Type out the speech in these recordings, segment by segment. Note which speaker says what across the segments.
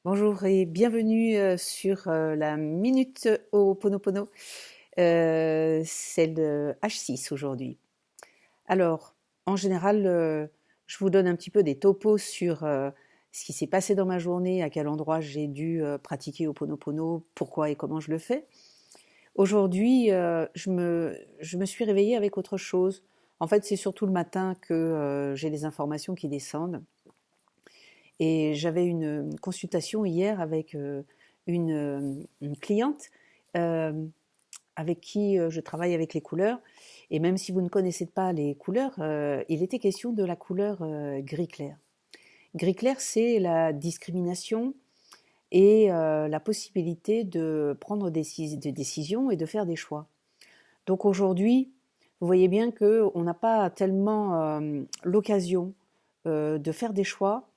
Speaker 1: Bonjour et bienvenue sur la Minute au Ponopono. C'est le H6 aujourd'hui. Alors, en général, je vous donne un petit peu des topos sur ce qui s'est passé dans ma journée, à quel endroit j'ai dû pratiquer au Ponopono, pourquoi et comment je le fais. Aujourd'hui, je me suis réveillée avec autre chose. En fait, c'est surtout le matin que j'ai les informations qui descendent. Et j'avais une consultation hier avec une cliente euh, avec qui je travaille avec les couleurs. Et même si vous ne connaissez pas les couleurs, il était question de la couleur gris clair. Gris clair, c'est la discrimination et la possibilité de prendre des décisions et de faire des choix. Donc aujourd'hui, vous voyez bien qu'on n'a pas tellement l'occasion de faire des choix.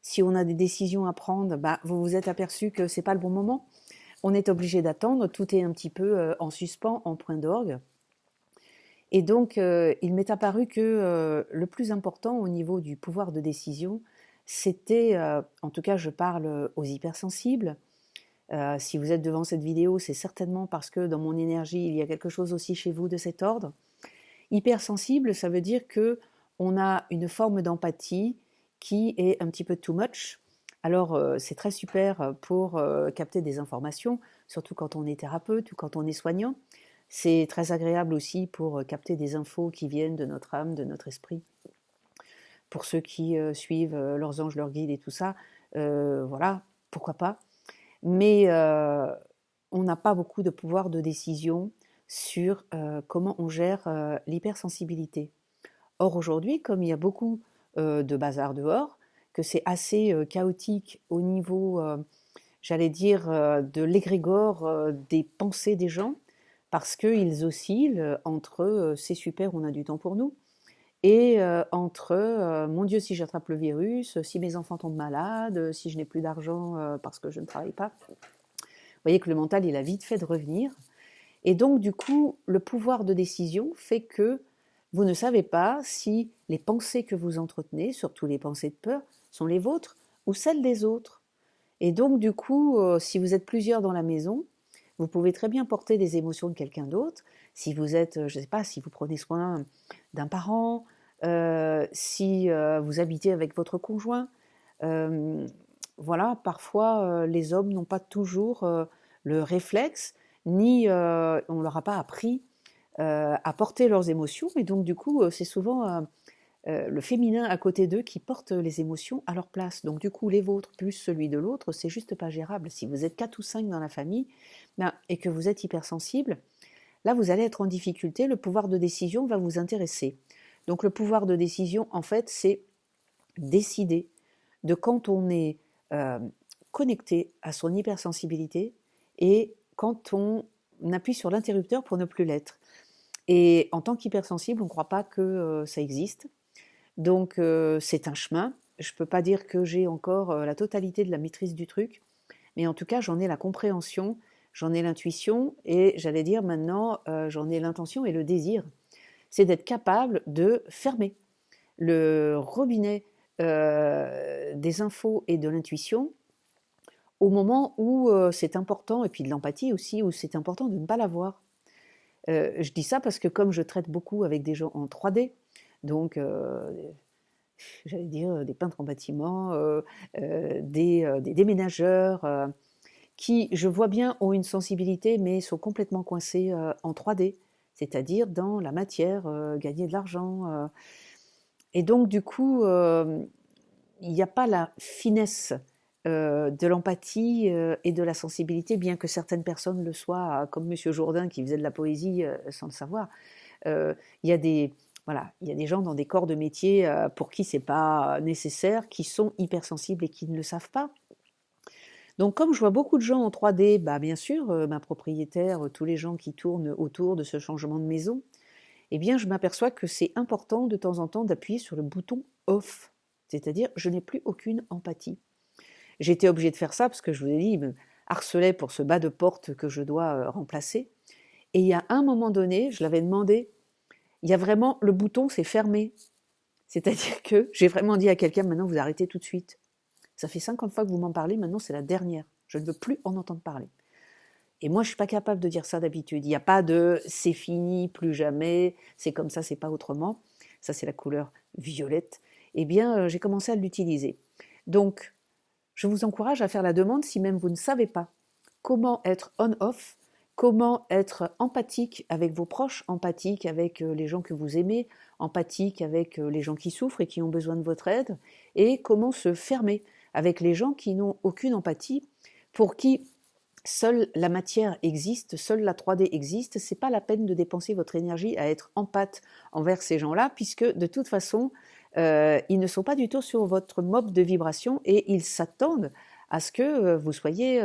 Speaker 1: Si on a des décisions à prendre, bah, vous vous êtes aperçu que c'est pas le bon moment. On est obligé d'attendre, tout est un petit peu en suspens, en point d'orgue. Et donc, il m'est apparu que le plus important au niveau du pouvoir de décision, c'était, en tout cas je parle aux hypersensibles. Si vous êtes devant cette vidéo, c'est certainement parce que dans mon énergie, il y a quelque chose aussi chez vous de cet ordre. Hypersensible, ça veut dire que on a une forme d'empathie qui est un petit peu too much. Alors, c'est très super pour capter des informations, surtout quand on est thérapeute ou quand on est soignant. C'est très agréable aussi pour capter des infos qui viennent de notre âme, de notre esprit. Pour ceux qui suivent leurs anges, leurs guides et tout ça, voilà, pourquoi pas. Mais on n'a pas beaucoup de pouvoir de décision sur comment on gère l'hypersensibilité. Or aujourd'hui, comme il y a beaucoup de bazar dehors, que c'est assez chaotique au niveau, j'allais dire, de l'égrégore des pensées des gens, parce qu'ils oscillent entre c'est super, on a du temps pour nous, et entre mon Dieu, si j'attrape le virus, si mes enfants tombent malades, si je n'ai plus d'argent parce que je ne travaille pas. Vous voyez que le mental, il a vite fait de revenir. Et donc, du coup, le pouvoir de décision fait que vous ne savez pas si les pensées que vous entretenez, surtout les pensées de peur, sont les vôtres ou celles des autres. Et donc, du coup, si vous êtes plusieurs dans la maison, vous pouvez très bien porter des émotions de quelqu'un d'autre. Si vous êtes, je ne sais pas, si vous prenez soin d'un parent, si vous habitez avec votre conjoint, euh, voilà, parfois les hommes n'ont pas toujours le réflexe, ni on ne leur a pas appris à porter leurs émotions, et donc du coup c'est souvent le féminin à côté d'eux qui porte les émotions à leur place. Donc du coup les vôtres plus celui de l'autre, c'est juste pas gérable. Si vous êtes 4 ou 5 dans la famille ben, et que vous êtes hypersensible, là vous allez être en difficulté, le pouvoir de décision va vous intéresser. Donc le pouvoir de décision en fait c'est décider de quand on est euh, connecté à son hypersensibilité et quand on appuie sur l'interrupteur pour ne plus l'être. Et en tant qu'hypersensible, on ne croit pas que ça existe. Donc c'est un chemin. Je ne peux pas dire que j'ai encore la totalité de la maîtrise du truc, mais en tout cas j'en ai la compréhension, j'en ai l'intuition et j'allais dire maintenant j'en ai l'intention et le désir. C'est d'être capable de fermer le robinet des infos et de l'intuition au moment où c'est important, et puis de l'empathie aussi, où c'est important de ne pas l'avoir. Je dis ça parce que comme je traite beaucoup avec des gens en 3D, donc j'allais dire des peintres en bâtiment, des déménageurs, qui, je vois bien, ont une sensibilité, mais sont complètement coincés en 3D, c'est-à-dire dans la matière, gagner de l'argent. Et donc, du coup, il n'y a pas la finesse de l'empathie et de la sensibilité, bien que certaines personnes le soient, comme Monsieur Jourdain qui faisait de la poésie sans le savoir. Il y a des voilà, il y a des gens dans des corps de métier pour qui c'est pas nécessaire, qui sont hypersensibles et qui ne le savent pas. Donc comme je vois beaucoup de gens en 3D, bah bien sûr, ma propriétaire, tous les gens qui tournent autour de ce changement de maison, eh bien je m'aperçois que c'est important de temps en temps d'appuyer sur le bouton off, c'est-à-dire je n'ai plus aucune empathie. J'étais obligée de faire ça parce que je vous ai dit, il me harcelait pour ce bas de porte que je dois remplacer. Et il y a un moment donné, je l'avais demandé, il y a vraiment le bouton s'est fermé. C'est-à-dire que j'ai vraiment dit à quelqu'un, maintenant vous arrêtez tout de suite. Ça fait 50 fois que vous m'en parlez, maintenant c'est la dernière. Je ne veux plus en entendre parler. Et moi, je ne suis pas capable de dire ça d'habitude. Il n'y a pas de c'est fini, plus jamais, c'est comme ça, c'est pas autrement. Ça, c'est la couleur violette. Eh bien, j'ai commencé à l'utiliser. Donc, je vous encourage à faire la demande si même vous ne savez pas comment être on-off, comment être empathique avec vos proches, empathique avec les gens que vous aimez, empathique avec les gens qui souffrent et qui ont besoin de votre aide, et comment se fermer avec les gens qui n'ont aucune empathie, pour qui seule la matière existe, seule la 3D existe, c'est pas la peine de dépenser votre énergie à être empathe envers ces gens-là, puisque de toute façon, ils ne sont pas du tout sur votre mode de vibration et ils s'attendent à ce que vous soyez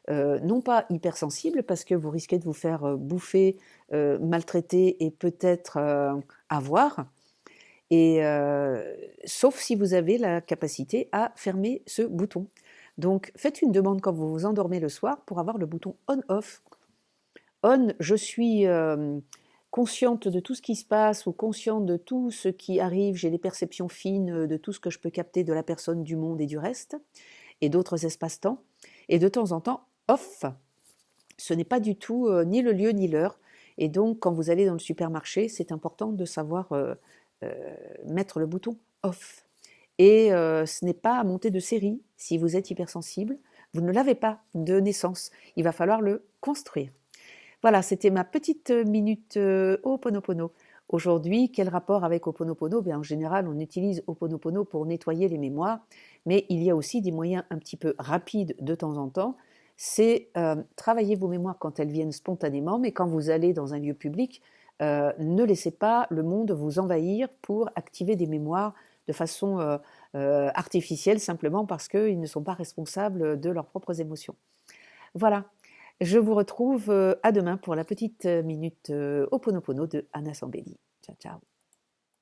Speaker 1: non pas hypersensible, parce que vous risquez de vous faire bouffer, maltraiter et peut-être avoir, et sauf si vous avez la capacité à fermer ce bouton. Donc faites une demande quand vous vous endormez le soir pour avoir le bouton on-off. On, je suis consciente de tout ce qui se passe ou consciente de tout ce qui arrive, j'ai des perceptions fines de tout ce que je peux capter de la personne, du monde et du reste, et d'autres espaces-temps. Et de temps en temps, off, ce n'est pas du tout ni le lieu ni l'heure. Et donc quand vous allez dans le supermarché, c'est important de savoir mettre le bouton off. Et ce n'est pas à monter de série. Si vous êtes hypersensible, vous ne l'avez pas de naissance. Il va falloir le construire. Voilà, c'était ma petite minute Ho'oponopono. Aujourd'hui, quel rapport avec Ho'oponopono? En général, on utilise Ho'oponopono pour nettoyer les mémoires, mais il y a aussi des moyens un petit peu rapides de temps en temps. C'est travailler vos mémoires quand elles viennent spontanément, mais quand vous allez dans un lieu public, ne laissez pas le monde vous envahir pour activer des mémoires de façon artificielle, simplement parce qu'ils ne sont pas responsables de leurs propres émotions. Voilà, je vous retrouve à demain pour la petite minute Ho'oponopono de Anna Sambelli. Ciao, ciao.